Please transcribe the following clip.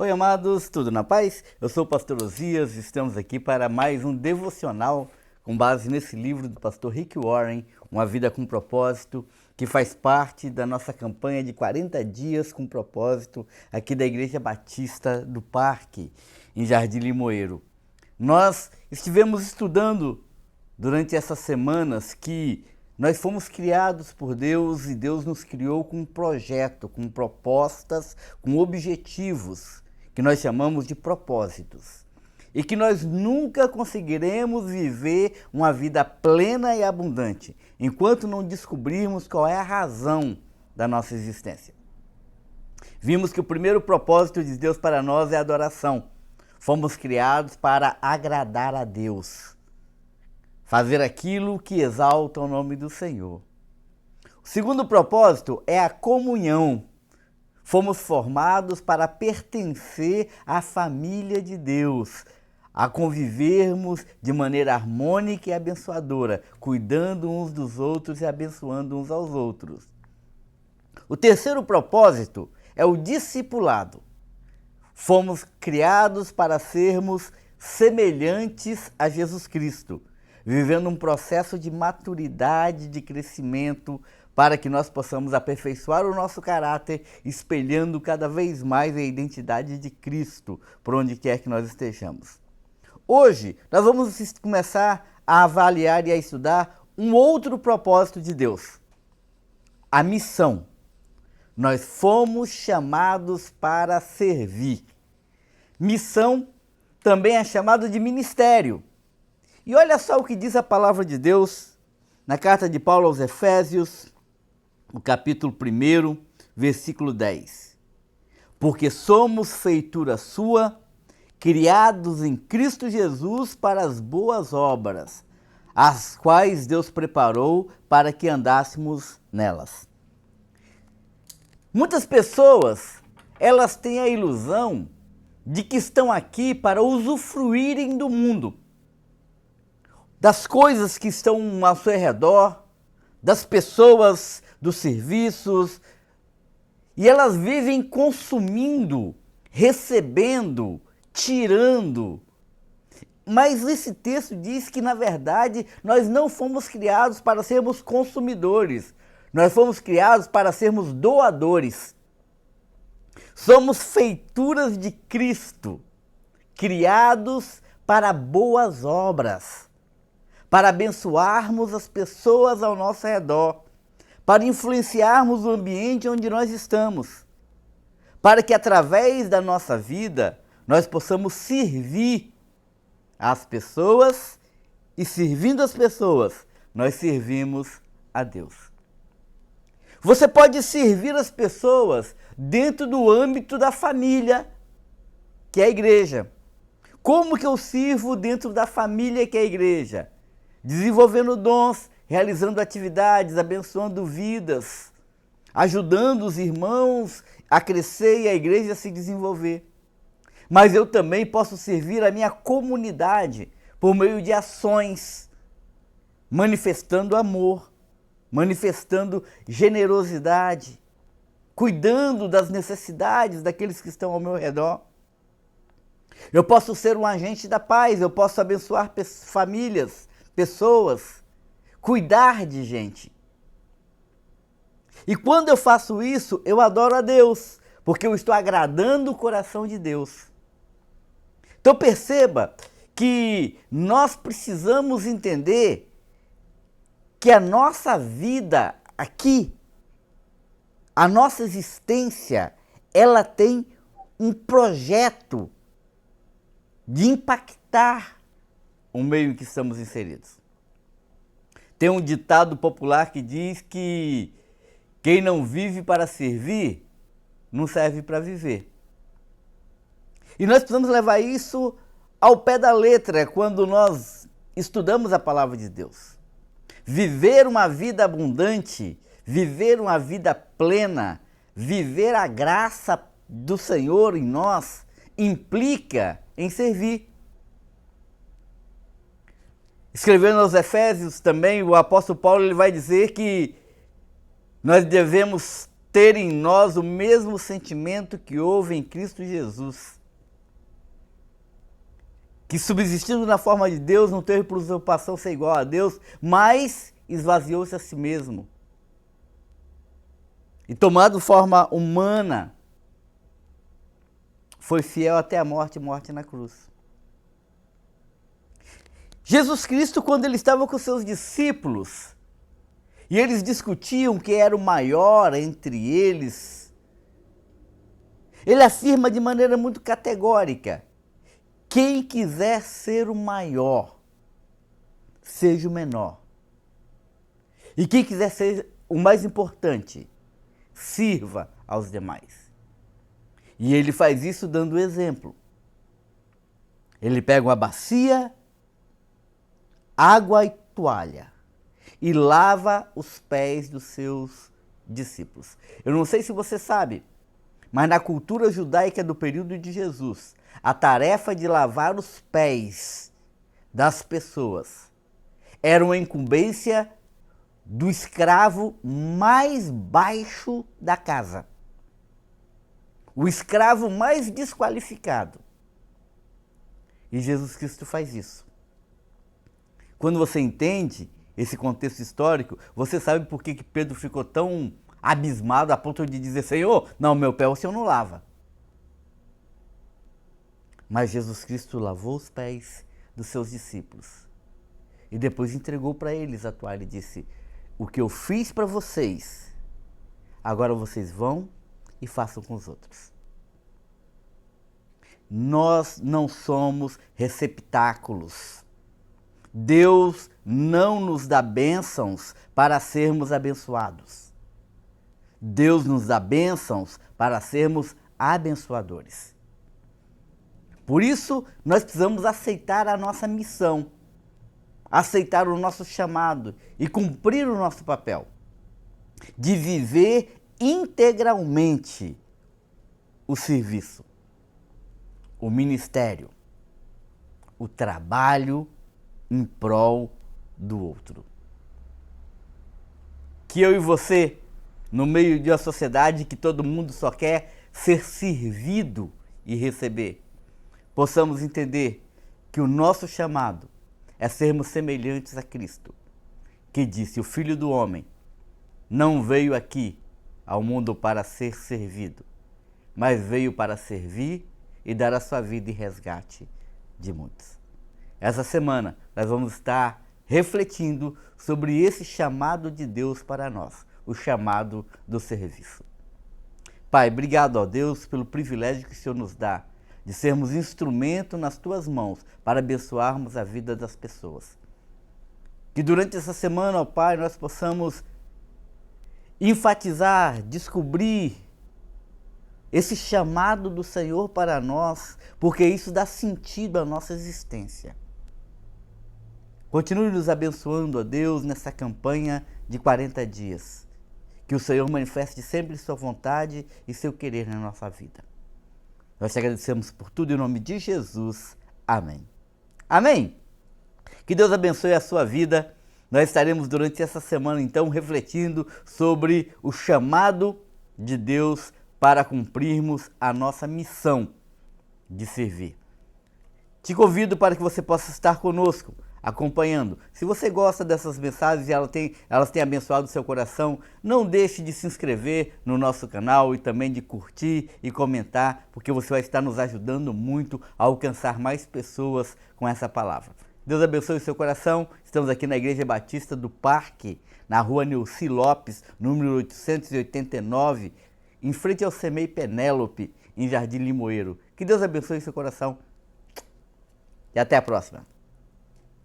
Oi, amados, tudo na paz? Eu sou o pastor Osias e estamos aqui para mais um devocional com base nesse livro do pastor Rick Warren, Uma Vida com Propósito, que faz parte da nossa campanha de 40 dias com propósito aqui da Igreja Batista do Parque, em Jardim Limoeiro. Nós estivemos estudando durante essas semanas que nós fomos criados por Deus e Deus nos criou com um projeto, com propostas, com objetivos, que nós chamamos de propósitos. E que nós nunca conseguiremos viver uma vida plena e abundante, enquanto não descobrirmos qual é a razão da nossa existência. Vimos que o primeiro propósito de Deus para nós é a adoração. Fomos criados para agradar a Deus. Fazer aquilo que exalta o nome do Senhor. O segundo propósito é a comunhão. Fomos formados para pertencer à família de Deus, a convivermos de maneira harmônica e abençoadora, cuidando uns dos outros e abençoando uns aos outros. O terceiro propósito é o discipulado. Fomos criados para sermos semelhantes a Jesus Cristo, vivendo um processo de maturidade, de crescimento, para que nós possamos aperfeiçoar o nosso caráter, espelhando cada vez mais a identidade de Cristo, por onde quer que nós estejamos. Hoje, nós vamos começar a avaliar e a estudar um outro propósito de Deus, a missão. Nós fomos chamados para servir. Missão também é chamado de ministério. E olha só o que diz a palavra de Deus na carta de Paulo aos Efésios, no capítulo 1, versículo 10. Porque somos feitura sua, criados em Cristo Jesus para as boas obras, as quais Deus preparou para que andássemos nelas. Muitas pessoas, elas têm a ilusão de que estão aqui para usufruírem do mundo, das coisas que estão ao seu redor, das pessoas, dos serviços, e elas vivem consumindo, recebendo, tirando. Mas esse texto diz que, na verdade, nós não fomos criados para sermos consumidores, nós fomos criados para sermos doadores. Somos feituras de Cristo, criados para boas obras, para abençoarmos as pessoas ao nosso redor, para influenciarmos o ambiente onde nós estamos, para que através da nossa vida nós possamos servir as pessoas e, servindo as pessoas, nós servimos a Deus. Você pode servir as pessoas dentro do âmbito da família, que é a igreja. Como que eu sirvo dentro da família, que é a igreja? Desenvolvendo dons, realizando atividades, abençoando vidas, ajudando os irmãos a crescer e a igreja a se desenvolver. Mas eu também posso servir a minha comunidade por meio de ações, manifestando amor, manifestando generosidade, cuidando das necessidades daqueles que estão ao meu redor. Eu posso ser um agente da paz, eu posso abençoar famílias, pessoas, cuidar de gente. E quando eu faço isso, eu adoro a Deus, porque eu estou agradando o coração de Deus. Então perceba que nós precisamos entender que a nossa vida aqui, a nossa existência, ela tem um projeto de impactar o meio em que estamos inseridos. Tem um ditado popular que diz que quem não vive para servir, não serve para viver. E nós precisamos levar isso ao pé da letra quando nós estudamos a palavra de Deus. Viver uma vida abundante, viver uma vida plena, viver a graça do Senhor em nós, implica em servir. Escrevendo aos Efésios também, o apóstolo Paulo ele vai dizer que nós devemos ter em nós o mesmo sentimento que houve em Cristo Jesus, que subsistindo na forma de Deus, não teve por usurpação ser igual a Deus, mas esvaziou-se a si mesmo. E tomado forma humana, foi fiel até a morte, morte na cruz. Jesus Cristo, quando ele estava com seus discípulos, e eles discutiam quem era o maior entre eles, ele afirma de maneira muito categórica: quem quiser ser o maior, seja o menor. E quem quiser ser o mais importante, sirva aos demais. E ele faz isso dando exemplo. Ele pega uma bacia, água e toalha e lava os pés dos seus discípulos. Eu não sei se você sabe, mas na cultura judaica do período de Jesus, a tarefa de lavar os pés das pessoas era uma incumbência do escravo mais baixo da casa. O escravo mais desqualificado. E Jesus Cristo faz isso. Quando você entende esse contexto histórico, você sabe por que Pedro ficou tão abismado a ponto de dizer: Senhor, não, meu pé o Senhor não lava. Mas Jesus Cristo lavou os pés dos seus discípulos. E depois entregou para eles a toalha e disse: o que eu fiz para vocês, agora vocês vão e façam com os outros. Nós não somos receptáculos. Deus não nos dá bênçãos para sermos abençoados. Deus nos dá bênçãos para sermos abençoadores. Por isso, nós precisamos aceitar a nossa missão, aceitar o nosso chamado e cumprir o nosso papel de viver integralmente o serviço, o ministério, o trabalho em prol do outro. Que eu e você, no meio de uma sociedade que todo mundo só quer ser servido e receber, possamos entender que o nosso chamado é sermos semelhantes a Cristo, que disse: o Filho do Homem não veio aqui ao mundo para ser servido, mas veio para servir e dar a sua vida em resgate de muitos. Essa semana nós vamos estar refletindo sobre esse chamado de Deus para nós, o chamado do serviço. Pai, obrigado, ó Deus, pelo privilégio que o Senhor nos dá de sermos instrumento nas Tuas mãos para abençoarmos a vida das pessoas. Que durante essa semana, ó Pai, nós possamos enfatizar, descobrir esse chamado do Senhor para nós, porque isso dá sentido à nossa existência. Continue nos abençoando, ó Deus, nessa campanha de 40 dias. Que o Senhor manifeste sempre sua vontade e seu querer na nossa vida. Nós te agradecemos por tudo em nome de Jesus. Amém. Amém. Que Deus abençoe a sua vida. Nós estaremos durante essa semana, então, refletindo sobre o chamado de Deus para cumprirmos a nossa missão de servir. Te convido para que você possa estar conosco, acompanhando. Se você gosta dessas mensagens e elas têm abençoado o seu coração, não deixe de se inscrever no nosso canal e também de curtir e comentar, porque você vai estar nos ajudando muito a alcançar mais pessoas com essa palavra. Deus abençoe o seu coração. Estamos aqui na Igreja Batista do Parque, na rua Nilci Lopes, número 889, em frente ao CEMEI Penélope, em Jardim Limoeiro. Que Deus abençoe o seu coração e até a próxima.